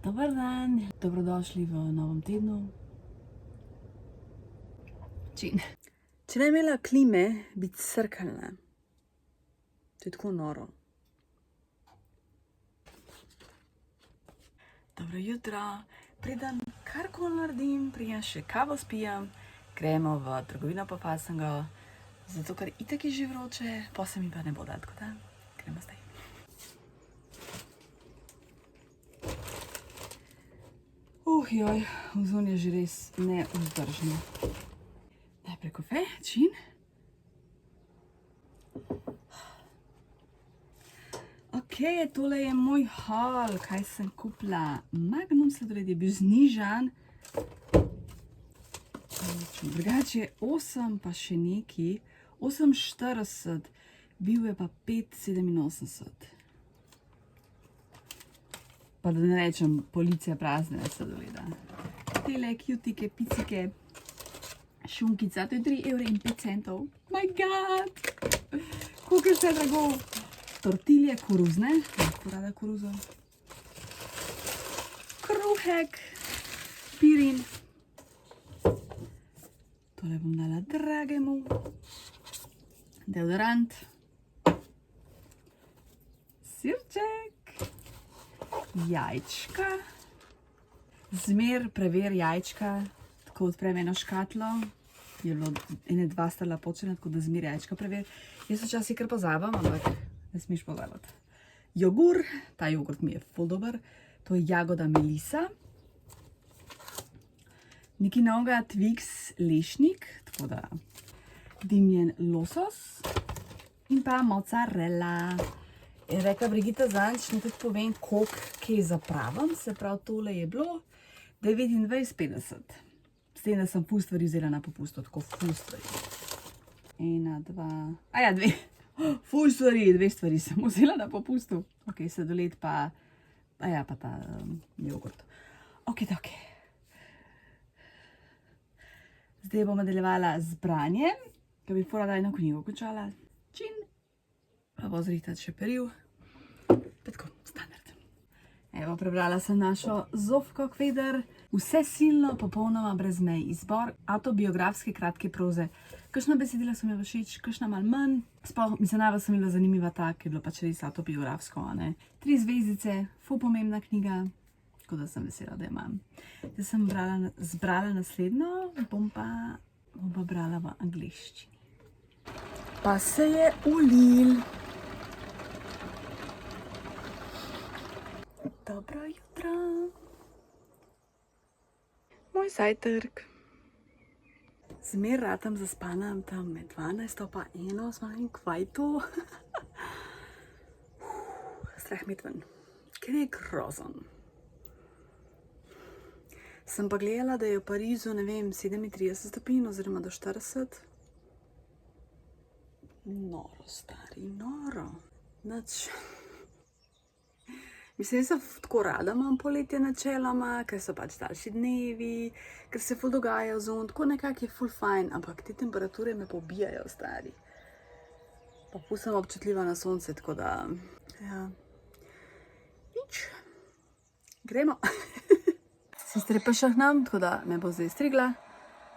Dobar dan, dobrodošli v novem tednu. Če ne imela klime, bi crkala. To je tako noro. Dobro jutro, preden karkoli naredim, preden še kavo spijem, gremo v trgovino po fasengo, zato ker itak je že vroče, pa se mi pa ne bo dati, tako da gremo zdaj. Joj, vzon je že res nevzdržno. Najprej kafe, čin. Ok, tole je moj haul, kaj sem kupila. Magnum sladoled je bil znižan. Drugače je 8 pa še neki, 8,40, bil je pa 5,87. Pa da ne rečem, policija prazne sladoleda. Tele cutike, picike, šunkica, to je 3,05 €. My god! Koliko je vse drago! Tortilje koruzne, lahko rada koruzo. Kruhek, pirin. Tole bom dala dragemu. Deodorant. Sirček. Jajčka. Zmer prever jajčka, tako odprem eno škatlo. Je bilo ene 2 sta počena, tako da zmer jajčka prever. Jaz včasih kar pozabam, ampak ne smeš pozabati. Jogur, ta jogurt mi je ful dober. To je jagoda melisa. Neki novega Twix lešnik, tako da dimljen losos. In pa mozzarella. Je rekla Brigitta zadnjič, ne tudi povem, koliko kaj zapravim. Se pravi, tole je bilo 29,50. S tem, da sem ful stvari vzela na popustu, tako ful stvari. 1, 2, aja 2. Ful stvari, 2 stvari sem vzela na popustu. Ok, sladoled pa, aja pa ta jogurt. Ok. Zdaj bom nadaljevala z branjem, ker bi ful rada eno knjigo končala. Čin. Pa bo zrihtati še peril. Tako, standard. Evo, prebrala sem našo Zofko Kveder. Vse silno, popolnoma brez mej. Izbor avtobiografske kratke proze. Kakšna besedila so mi všeč, kakšna malo manj. Sploh, najbolj sem bila zanimiva ta, ki je bilo pač res avtobiografsko, a ne. 3 zvezdice, ful pomembna knjiga. Tako da sem vesela, da jo imam. Zdaj sem zbrala naslednjo, bom pa brala v angleščini. Pa se je ulil. Dobro jutro. Moj zajtrk. Zmer ratam zaspana tam med 12 pa 1, z mojim kvajtu. Strah mit ven. Ker je grozen. Sem pa gledala, da je v Parizu, ne vem, 37 stopinj oziroma do 40. Noro, stari, noro. Nič. Mislim, da se tako rada imam poletje načeloma, ker so pač daljši dnevi, ker se ful dogaja vzon, tako nekako je ful fajn, ampak te temperature me pobijajo, stari. Pa ful sem občutljiva na sonce, tako da, ja, nič. Gremo. Sestre pa šahnam, tako da me bo zdaj strigla,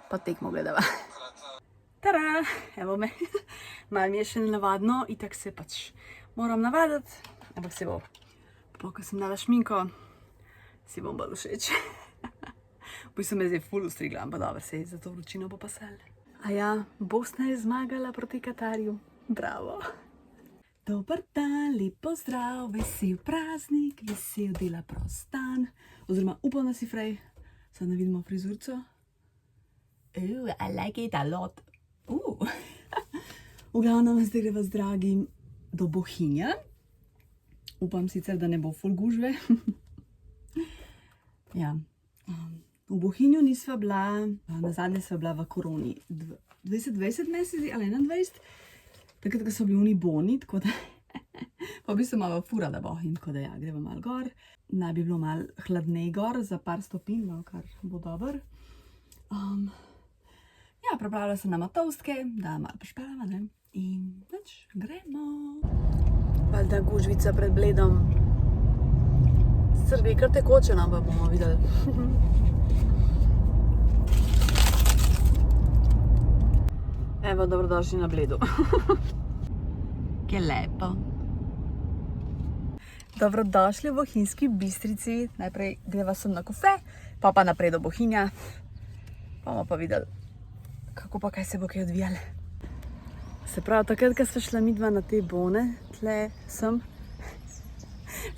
pa tekmo gledava. Tara, evo me. Malo mi je še nenavadno, itak se pač moram navaditi, ampak se bo. Pa, ko sem dala šminko, si bom bolj všeč. V bistvu me zdaj ful ustrigla, ampak dobro, sej za to vročino bo pasal. A ja, Bosna je zmagala proti Katarju. Bravo. Dober dan, lep pozdrav, vesel praznik, vesel dela prost dan. Oziroma, upam, da si frej. Sad ne vidimo frizurco. I like it a lot. V glavnem, zdaj greva z dragim do Bohinja. Upam sicer, da ne bo ful gužve. Ja. V Bohinju nisva bila, nazadnje sva bila v koroni 2020 meseci ali 21. Takrat, ko so bili oni boni, tako da pa v bistvu malo fura, da Bohinj, tako da ja, greva malo gor. Naj bi bilo malo hladnej gor, za par stopinj, no, kar bo dober. Ja, pripravila sem na motovstke, da malo pošpelava, ne? In nič, gremo. Valjda gužvica pred Bledom. Sicer bi kar tekoče, ampak bomo videli. Evo, dobrodošli na Bledu. Kje lepo. Dobrodošli v Bohinjski Bistrici. Najprej greva sem na kafe, pa naprej do Bohinja. Pa bomo pa videli, kako pa kaj se bo kaj odvijalo. Se pravi, takrat, ko sva šla midva na te bone, tle sem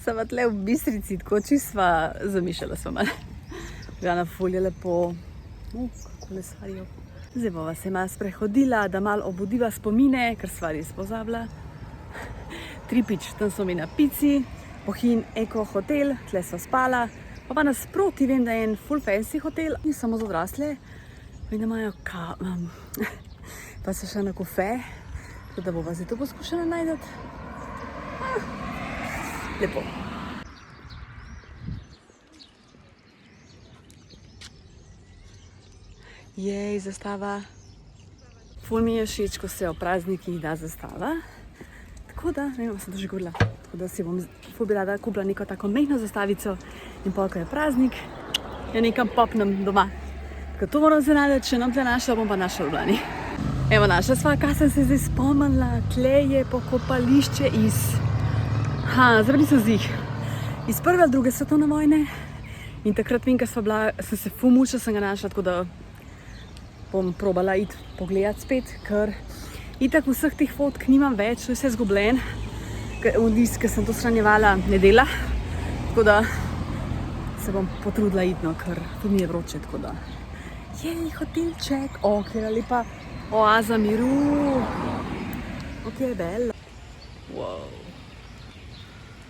pa tle v Bistrici, tako čisto sva zamišljala sva malo. Gana ful je lepo. Kako kolesarijo. Zdaj bova se malo sprehodila, da malo obudiva spomine, ker sva res pozabila. Tripič, tam smo mi na pici, Bohinj Eko hotel, tle sva spala. Pa nasproti vem, da je en full fancy hotel, ni samo za odrasle. Vem, da imajo pa se še na kafe, tako da bova zdaj to poskušala najdeti. Lepo. Jej, zastava. Ful mi je všeč, ko se o praznikih da zastava. Tako da, ne vem, sem to že govorila. Tako da si bom ful bi rada kupila neko tako mehno zastavico in pol, ko je praznik, ja nekam popnem doma. Tako to moram se najti, če nam tle našla, bom pa našla v Ljubljani. Evo, našla sva, kaj sem se zdaj spomnila, tle je pokopališče iz... zdaj nisem zdih. Iz prve ali druge svetovne vojne. In takrat vem, ker sem se ful mučila, sem ga našla, tako da bom probala iti pogledati spet, ker itak vseh teh fotk nimam več, to je vse zgubljen. Ker sem to shranjevala, ne dela. Tako da se bom potrudila iti, no, ker tudi mi je vroče, tako da... Jej, hotelček, kjera lepa oaza miru. Kje je bella. Wow.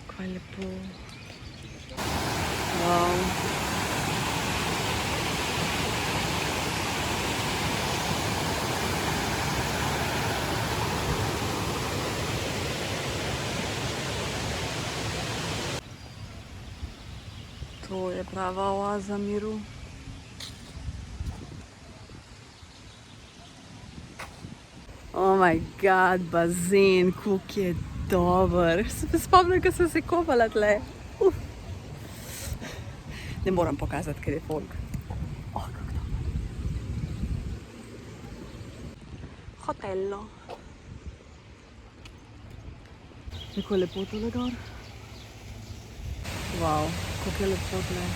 Kaj lepo. Wow. To je prava oaza miru. Oh my god, bazen, koliko je dober. Se spomnim, ko sem se kopala tle. Ne moram pokazati, ker je folk. Kako dobro. Hotello. Kako je lepo tole gor. Wow, koliko je lepo tle.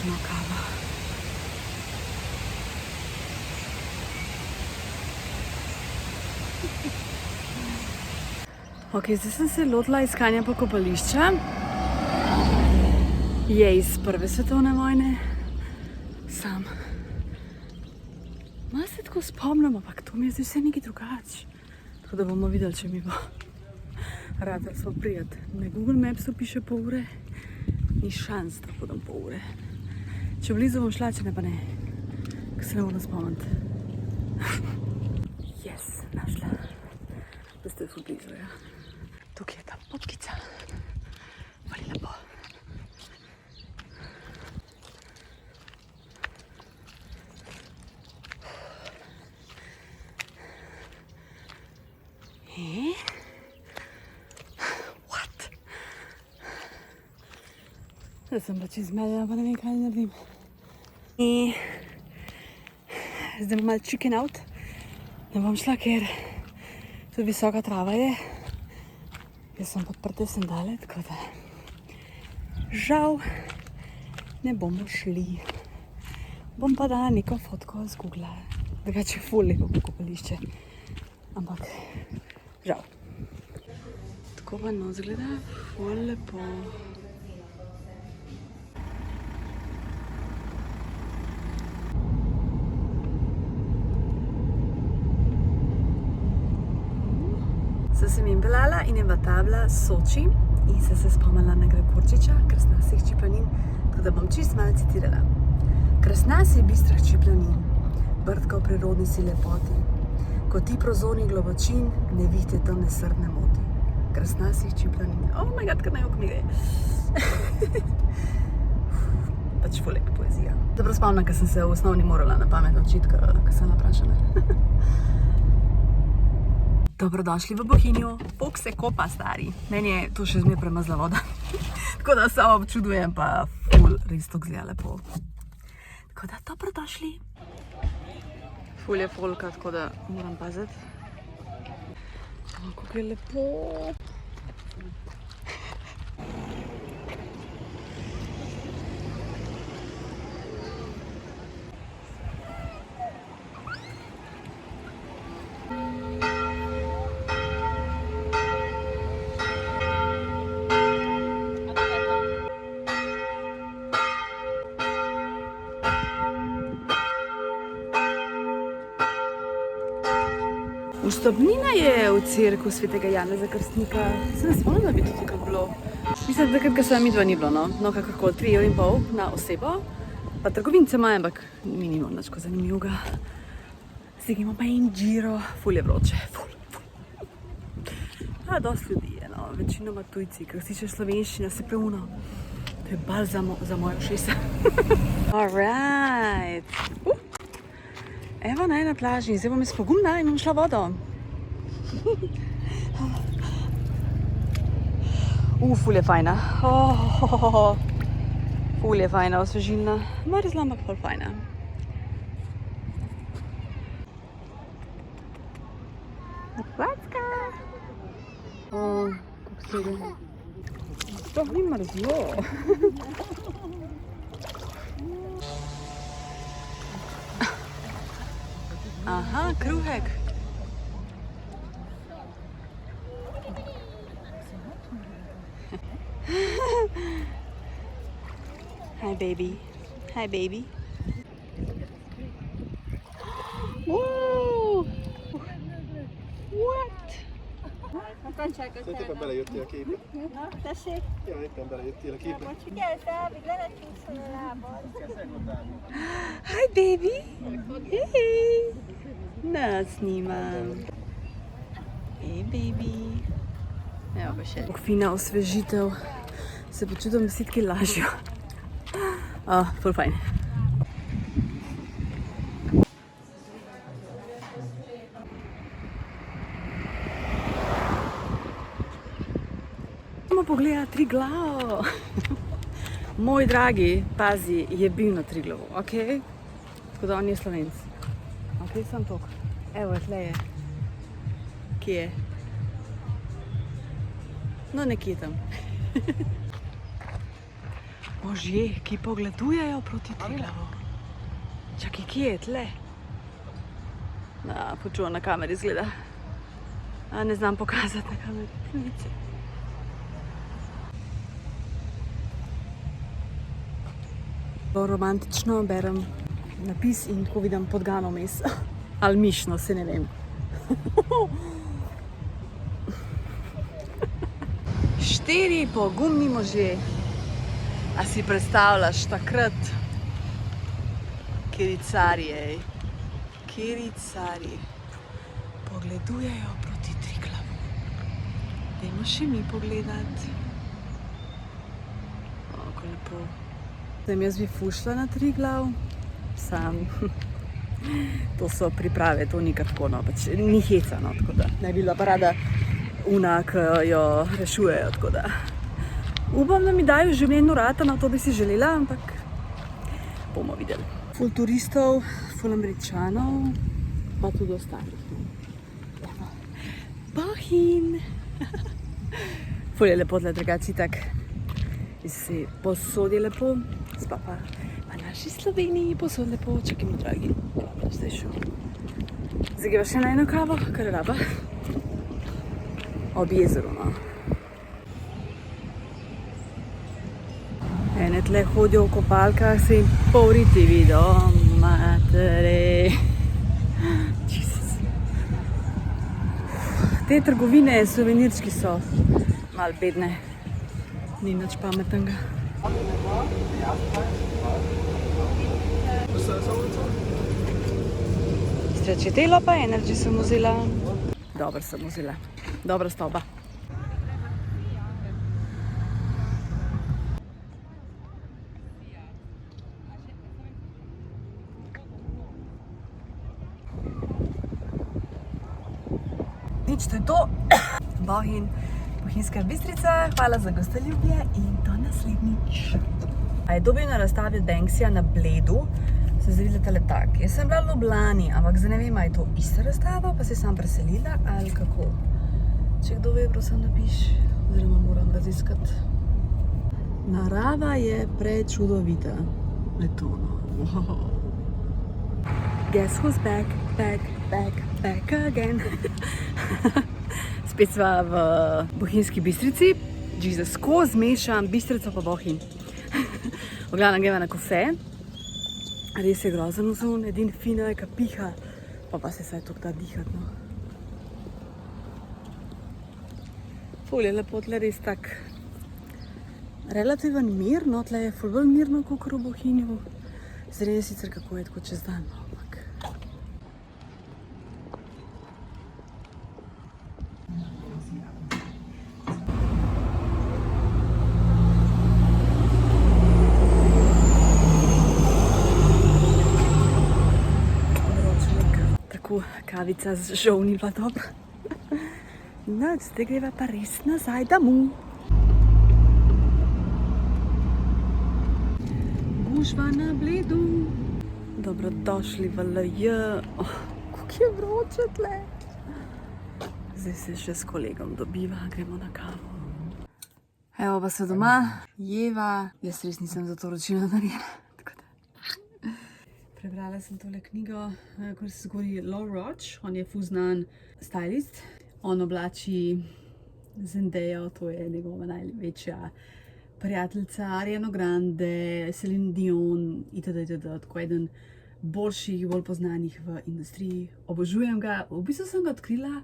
Kava. Ok, zdaj sem se lotila iskanja pokopališča. Je iz prve svetovne vojne. Sam. Malo se tako spomnim, ampak to mi je zdaj vse nekaj drugače. Tako da bomo videli, če mi bo rada smo prijeti. Na Google Mapsu piše pol ure. Ni šans, da budem pol ure. Če blizu bom šla, če ne pa ne. Ker se ne moram spomniti. Yes, našla. Da ste ful blizu, ja. Tukaj je ta potkica. Fali lepo. What? Zdaj sem pa čez zmedena, pa ne vem, kaj naredim. Zdaj bom malo chicken out. Ne bom šla, ker tudi visoka trava je. Jaz sem podprte sandale, tako da žal ne bomo šli. Bom pa dala neko fotko z Google. Drugače ful lepo pokopališče. Ampak žal. Tako pa no zgleda ful lepo. Sem jim pelala in je v tabla Soči in sem se spomnila na Gregorčiča, Krasnasih planin, tako da bom čist malo citirala. Krasnasih bistrih planin, brdka v prirodni si lepoti, ko ti prozorni globočin ne vidite temne srdne moti. Krasnasih planin. Oh my god, kaj naj v knjige. Pač ful lepa poezija. Dobro spomnim, ker sem se v osnovni morala na pamet naučiti, ker sem naprašana. Dobrodošli v Bohinju. Fok se kopa, stari. Meni je to še zmeraj premrzla voda. Tako da samo občudujem, pa ful, res to gleda lepo. Tako da dobrodošli. Ful je folka, tako da moram paziti. Kako je lepo. Vstopnina je v cerkev svetega Janeza Krstnika. Se ne spomnim, da bi to tukaj bilo. Mislim, da takrat, ko midva ni bilo, no. No, kakorkoli, 3,5 € na osebo. Pa trgovince imajo, ampak mi nimamo nič zanimivega. Zdaj imamo pa en giro, ful je vroče, ful. Pa dosti ljudi je, no, večinoma tujci, ker si še slovenščina, se preuno. To je bal za moje ušesa. Alright. Evo naj na plaži, zdaj bom jaz pogumna in bom šla vodo. Ful je fajna. Ful je fajna, osvežilna. Mrzla, ampak ful fajna. Hrvatska! Kako se je? Sploh ni mrzlo. Aha, kruhek. Hi, baby. Hi, baby. Whoa! What? Szerinted belejöttél a képbe? Na, tessék? Ja, éppen belejöttél a képbe. Most figyelsz el, még le ne csúszol a lábad. Hi, baby. Hey. Na, snimam. Hey, baby. Evo pa še. Fina osvežitev. Se počutim desetki lažjo. Ful fajn. Idemo pogledati Triglav. Moj dragi, pazi, je bil na Triglavu, okej? Tako da on je Slovenc. Okej, sam tok. Evo, tle je. Kje je? No, nekje tam. Možje, ki pogledujejo proti Triglavu. Čakaj, kje je tle? Počuvam na kameri izgleda. Ne znam pokazati na kameri. Romantično berem napis in tako vidim podgano mes. Ali mišno, se ne vem. Štiri pogumni možje. A si predstavljaš takrat, kjeri carji pogledujejo proti Triglavu. Dajmo še mi pogledati. Kako lepo. Jaz bi fušla na Triglav, sam. To so priprave, to ni kar tako, no, pač ni heca, no, tako da ne bi bila pa rada una, ki jo rešujejo, tako da. Upam, da mi dajo v življenju rata, no, to bi si želela, ampak bomo videli. Ful turistov, ful Američanov, pa tudi ostalih. Bohin! Ful je lepo tle, drugače tak. Si posod je lepo, spa pa naši Sloveniji posod lepo, čakajmo, dragi. Zdaj šel. Zdaj greva še na eno kavo, kar je raba. Ob jezeru, no. Ene tle hodijo v kopalkah, se jim povriti vido, matere. Jesus. Te trgovine, suvenirčki so malo bedne. Ni nič pametnega. Stracciatella pa Energy sem vzela. Dobro sem vzela. Dobra stavba. nič, to je to. Bohinj, Bohinjska Bistrica, hvala za gostoljubje in do naslednjič. A je dobil na razstavi Banksija na Bledu, sem zdaj videla tale tak. Jaz sem bila v Ljubljani, ampak zdaj ne vem, a je to ista razstava, pa se sam preselila ali kako. Če kdo ve, prosim napiš, oziroma moram raziskati. Narava je prečudovita. Letono. Wow. Guess who's back, back, back, back again. Spet sva v Bohinjski Bistrici. Jesus, ko zmešam Bistrico pa Bohinj. V glavnem greva na kofe. Res je grozen vzun, edin fino je, ka piha. Pa se saj tok da dihati, no. Ful je lepo, tle res tak relativen mir, no, tle je ful bolj mirno, kakor v Bohinju. Zdaj je sicer kako je tako čez dan, no, ampak. Tako, kavica z žol ni bila dobra. No, zdaj greva pa res nazaj domov. Gužva na Bledu. Dobrodošli v LJ. Oh, kako je vroče tle. Zdaj se še s kolegom dobiva, gremo na kavo. Evo pa se doma, jeva. Jaz res nisem za to ročino naredila. Prebrala sem tole knjigo, ko se zgodi Law Roach. On je ful znan stylist. On oblači Zendejo, to je njegova največja prijateljica, Ariana Grande, Celine Dion itd. Tako eden boljših, bolj poznanih v industriji. Obožujem ga. V bistvu sem ga odkrila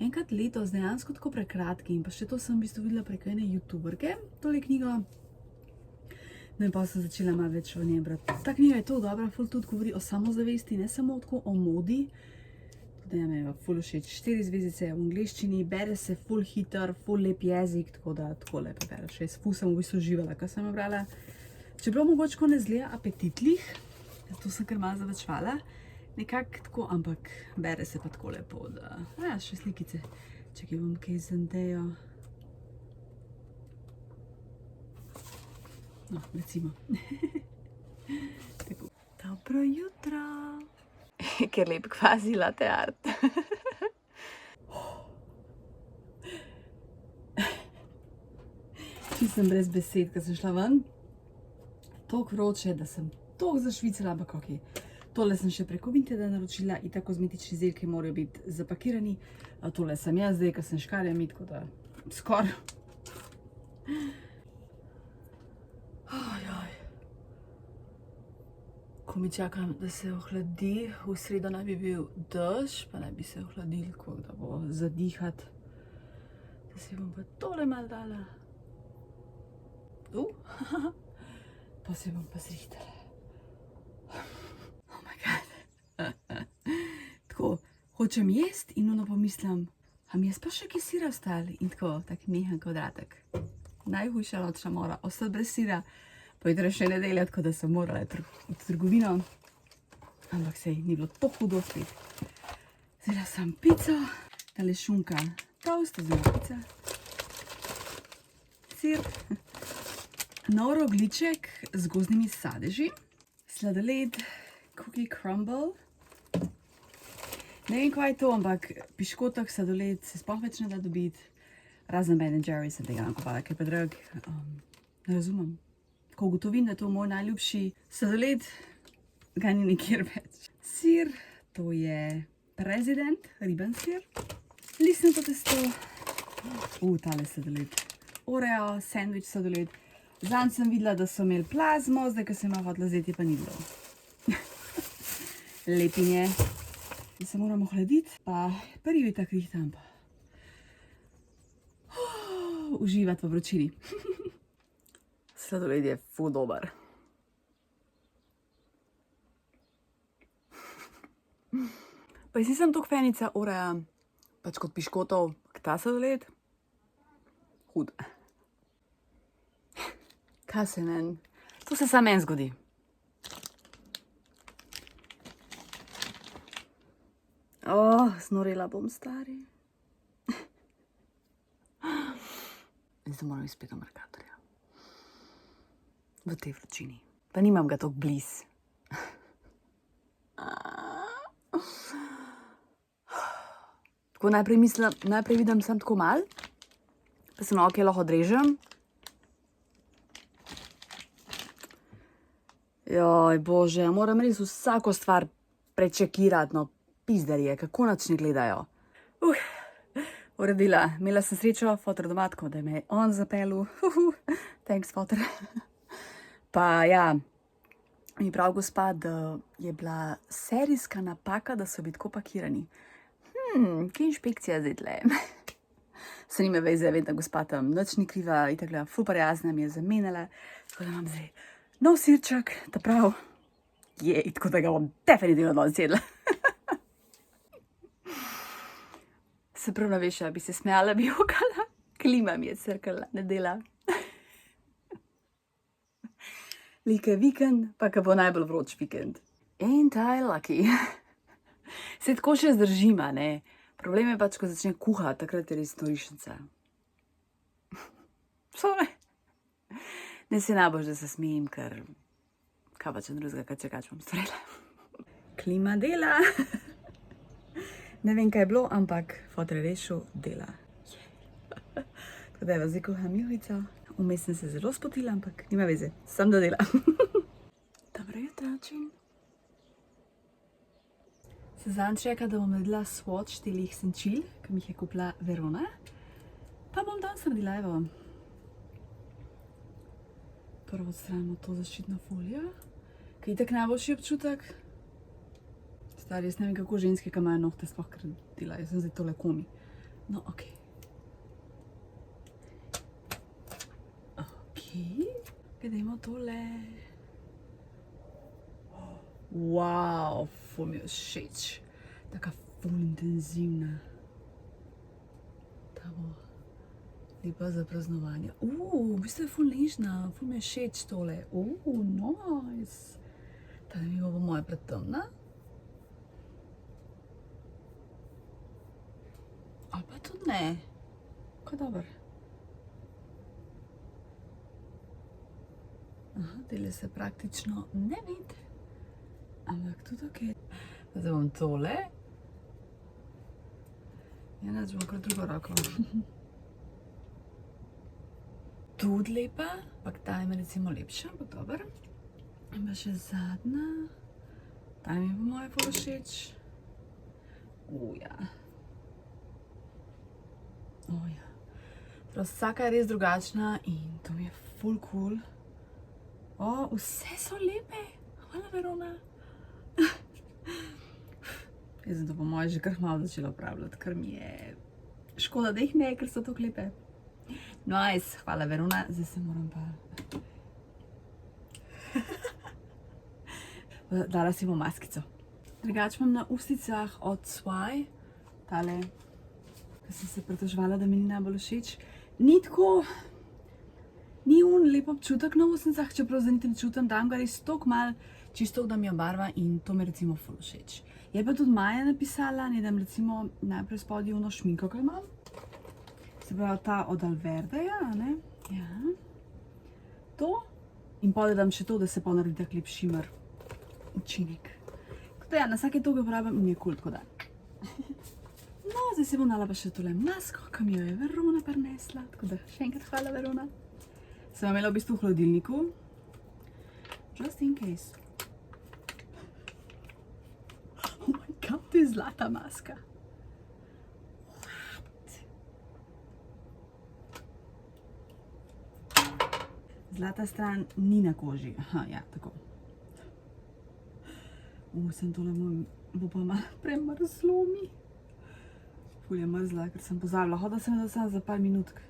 enkrat letos, dejansko tako prekratki. In pa še to sem v bistvu videla preko ene youtuberke, tole knjigo. No in pa sem začela malo več o njej brati. Ta knjiga je to dobra, ful tudi govori o samozavesti, ne samo tako o modi. Da je meni ful všeč. 4 zvezdice v angleščini, bere se ful hiter, ful lep jezik, tako da tako lepo bereš. Jaz ful sem v bistvu uživala, ko sem jo brala. Čeprav mogoče ko ne zgleda apetitlih, to sem kar malo zavečvala, nekako tako, ampak bere se pa tako lepo, da... Ja, še slikice. Čakaj, bom kaj Zendejo. No, recimo. Tako. Dobro jutro! Ker lep kvazi latte art. Čisto sem brez besed, ko sem šla ven. Toliko vroče, da sem toliko zašvicala, ampak okej. Tole sem še preko Vinteda naročila, itak kozmetični izdelki morajo biti zapakirani. Tole sem jaz zdaj, ko sem škarjami, tako da skoraj. Ko mi čakam, da se ohladi, v sredo naj bi bil dež, pa naj bi se ohladil, da bo zadihati. Da si bom pa tole malo dala. Pa se bom pa zrihtala. Oh my god. Tako, hočem jest in ono pomislim, a mi je pa še kaj sira ostali? In tako, tak mehen kvadratek. Najhujša nočna mora, ostati brez sira. Pojutraj še nedelja, tako da sem morala v trgovino, ampak sej ni bilo to hudo spet. Vzela sem pico, tale šunka toast, oziroma pica, sir, nov rogljiček z gozdnimi sadeži, sladoled, cookie crumble. Ne vem, kaj je to, ampak piškotek, sladoled se sploh več ne da dobiti. Razen Ben & Jerry sem tega nakupovala, ker je pa drag. Ne razumem. Ko ugotovim, da je to moj najljubši sladoled, ga ni nikjer več. Sir, to je President, riben sir. Listnato testo, tale sladoled. Oreo, sandwich sladoled. Zanj sem videla, da so imeli plazmo, zdaj, ko sem jo hotela vzeti, pa ni bilo. Lepinje. Da se moramo hladiti, pa prvi tak rihtam pa. Uživati v vročini. Sladoled je ful dober. Pa jaz nisem toliko fenica Orea, pač kot piškotov, ta sladoled. Hud. Kaj se meni? To se samo meni zgodi. Znorela bom, stari. in zdaj moram izpet do Mercatorja. V tej vročini. Pa nimam ga tako blizu. Tako najprej vidim sam tako mal, pa se na okej lahko odrežem. Joj, bože, moram res vsako stvar prečekirati, no, pizdarje, kako nič ne gledajo. Uredila, imela sem srečo, fotor doma, tako da me je on zapeljal. Thanks, fotor. Pa ja, mi prav gospa, da je bila serijska napaka, da so bili tako pakirani. Kje inšpekcija zdaj tle? Se nime veze, vem, da gospa tam nič ni kriva, itak gleda, ful prijazna mi je zamenjala, tako da imam zdaj nov sirček, ta prav je, tako da ga bom definitivno dol sedla. Se prav naveša, bi se smejala, bi jokala, klima mi je crkala, ne dela. Like vikend, pa ka bo najbolj vroč vikend. Ain't I lucky. Se tako še zdržima, ne? Problem je pač, ko začne kuhati, takrat je res norišnica. Sore. Ne se najbolj, da se smejem, ker kaj pač drugega, kaj čekač bom storila. Klima dela. Ne vem, kaj je bilo, ampak fotor je rešil, dela. Tako da je zdaj kuham juhico. Vmes sem se zelo spotila, ampak nima veze, sam da dela. Dobro jutračin. Se zadnjič rekla, da bom naredila swatch telih senčil, ki mi jih je kupila Verona. Pa bom danes naredila, evo. Prvo odstranimo to zaščitno folijo, ki je itak najboljši občutek. Stari, jaz ne vem, kako ženske, ki imajo nohte, sploh kar delajo. Jaz sem zdaj tole komi. No, okej. Kaj dajmo tole. Wow, ful mi je všeč. Taka ful intenzivna. Ta bo lepa za praznovanje. V bistvu je ful nežna, ful mi je všeč tole. Nice. Ta mi bo moja pretemna. Ali pa tudi ne. Kaj dober. Aha, tele se praktično ne vidi. Ampak tudi okej. Zdaj bom tole. Enač bom kar drugo roko. Tudi lepa, ampak ta je recimo lepša, ampak dober. In pa še zadnja. Ta mi bo moje ful všeč. Ja. Ja. Vsaka je res drugačna in to mi je ful cool. Vse so lepe. Hvala, Verona. Jaz sem to po moje že kar malo začela uporabljati, ker mi je škoda, da jih ne, ker so tako lepe. Nice, hvala, Verona. Zdaj se moram pa... Dala si bom maskico. Drugač imam na usticah od Swai, tale, ker sem se pritoževala, da mi ni najbolj všeč. Ni tako... Ni lep občutek na usnicah, čeprav zdaj niti ne čutim, dam ga res toliko malo, čisto da mi je barva in to mi recimo ful všeč. Je pa tudi Maja napisala, ne dam recimo najprej spodaj ono šminko, kaj imam. Se pravi ta od Alverdeja, ne? Ja. To. In potem dam še to, da se pa naredi tak lep šimer učinek. Tako da ja, na vsake toga uporabljam in je kul, tako da. No, zdaj se bom dala pa še tole masko, ki mi jo je Verona prinesla, tako da še enkrat hvala, Verona. Sem imela v bistvu v hladilniku. Just in case. Oh my god, to je zlata maska. What? Zlata stran ni na koži. Aha, ja, tako. Sem tole bo pa malo premrzlo mi. Ful je mrzla, ker sem pozabila. Hodila sem da samo za par minutk.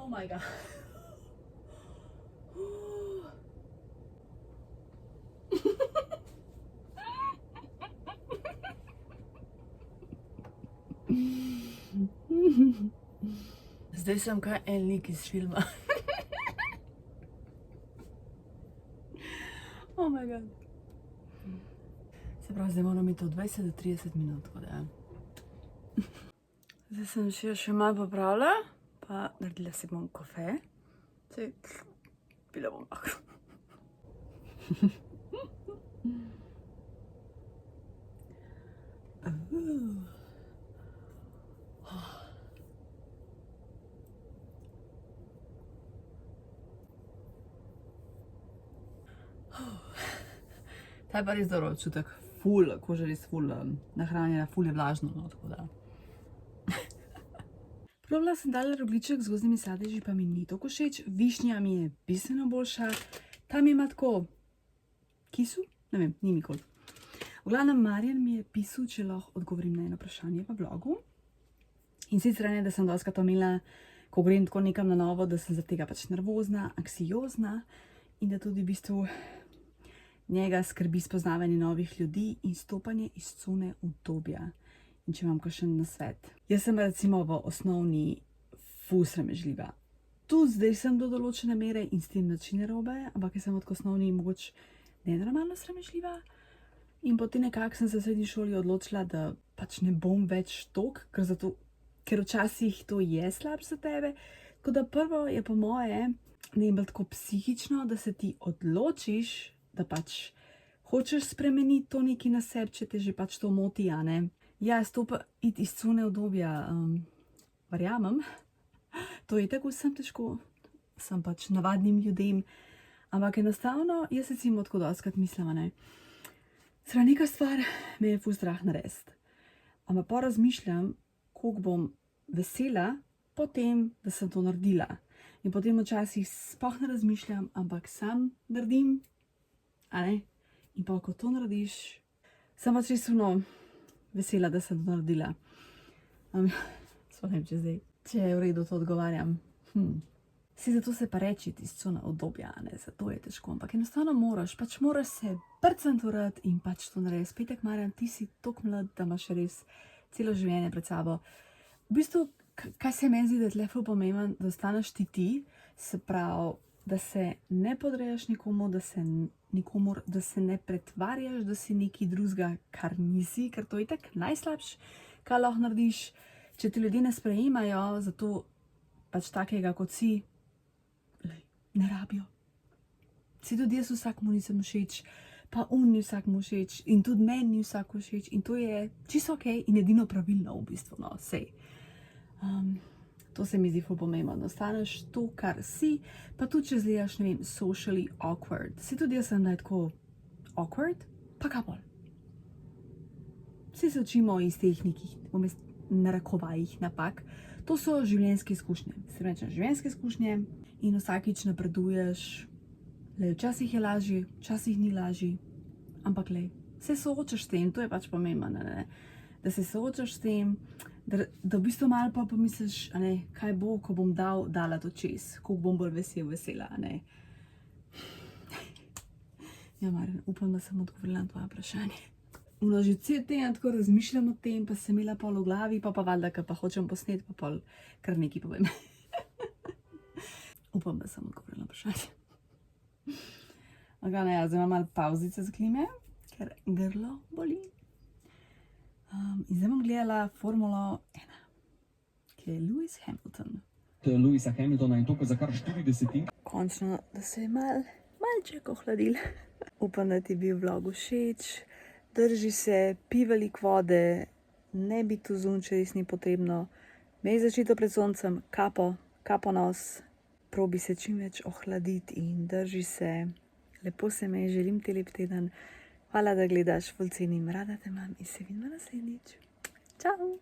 Oh my god. Zdaj sem kaj en lik iz filma. Oh my god. Se pravi, zdaj moram imeti od 20 do 30 minut, tako da. Zdaj sem še malo popravila, pa naredila si bom kafe. Zdaj, pila bom lahko. Ta je pa res dobro občutek, ful, koža res ful nahranjena, ful je vlažno, no, tako da. Probala sem dala rogljiček z gozdnimi sadeži, pa mi ni toliko všeč, višnja mi je bistveno boljša, tam ima tako kisu, ne vem, ni nikoli. V glavnem, Marjan mi je pisal, če lahko odgovorim na eno vprašanje v vlogu. In sicer ne, da sem dostakrat omenila, ko grem tako nekam na novo, da sem zaradi tega pač nervozna, anksiozna in da tudi v bistvu njega skrbi spoznavanje novih ljudi in stopanje iz cone udobja. In če imam kakšen nasvet. Jaz sem recimo v osnovni ful sramežljiva. Tu zdaj sem do določene mere in s tem nič ne narobe, ampak jaz sem od osnovni mogoče nenormalno sramežljiva. In potem nekako sem se v srednji šoli odločila, da pač ne bom več tok, ker včasih to je slabše za tebe. Tako da prvo je po moje, ne vem, tako psihično, da se ti odločiš, da pač hočeš spremeniti to nekaj na sebi, če te že pač to moti, a ne. Ja, stopa iti iz cone udobja, verjamem, to je tako vsem težko, sem pač navadnim ljudem, ampak enostavno, jaz recimo tako dostakrat mislim, ne. Sra neka stvar me je ful strah narediti, ampak pa razmišljam, koliko bom vesela potem, da sem to naredila. In potem včasih sploh ne razmišljam, ampak sam naredim, a ne, in pa ko to narediš, sem pač res vesela, da sem to naredila. Sploh če zdaj, če je v redu, to odgovarjam. Si zato se pa reči iz cone udobja, ne, zato je težko, ampak enostavno moraš se prcniti v red in pač to narediti. Petek, Marjan, ti si toliko mlad, da imaš res celo življenje pred sabo. V bistvu, kaj se meni zdi, da je tle ful pomembno, da ostaneš ti, se pravi, da se ne podrejaš nikomu, da se ne pretvarjaš, da si nekaj drugega, kar nisi, ker to je itak najslabše, kaj lahko narediš, če te ljudje ne sprejemajo, zato pač takega, kot si, ne rabijo. Si tudi jaz vsakmu nisem všeč, pa ni vsakmu všeč in tudi meni ni vsakmu všeč in to je čisto okej in edino pravilno v bistvu, no, sej. To se mi zdi ful pomembno, da ostaneš to, kar si, pa tudi če izgledaš, ne vem, socially awkward. Si tudi jaz sem tako awkward, pa kaj pol. Vsi se učimo iz teh nekih, narekovajih napak. To so življenjske izkušnje. Se rečem, življenjske izkušnje in vsakič napreduješ. Včasih je lažje, včasih ni lažje, ampak se soočaš s tem, to je pač pomembno, ne? Da se soočaš s tem, da v bistvu malo pa pomisliš, kaj bo, ko bom dala to čez, koliko bom bolj vesela, ne. Ja, Marjan, upam, da sem odgovorila na tvoje vprašanje. Že cel teden tako razmišljam o tem, pa sem imela pol v glavi, pa valjda, ker pa hočem posneti, pa pol kar nekaj povem. Upam, da sem odgovorila na vprašanje. Zdaj imam malo pavzice za klime, ker grlo boli. In zdaj bom gledala Formulo 1, ki je Lewis Hamilton. Lewisa Hamiltona in to za kar 40. Končno, da se je malček ohladil. Upam, da ti je bil vlog všeč. Drži se, pij veliko vode, ne biti zunaj, če res ni potrebno. Imej zaščito pred soncem, kapo nos, probi se čim več ohladiti in drži se. Lepo se me, želim ti lep teden. Hvala, da gledaš, ful cenim, rada te imam in se vidimo naslednjič. Čau!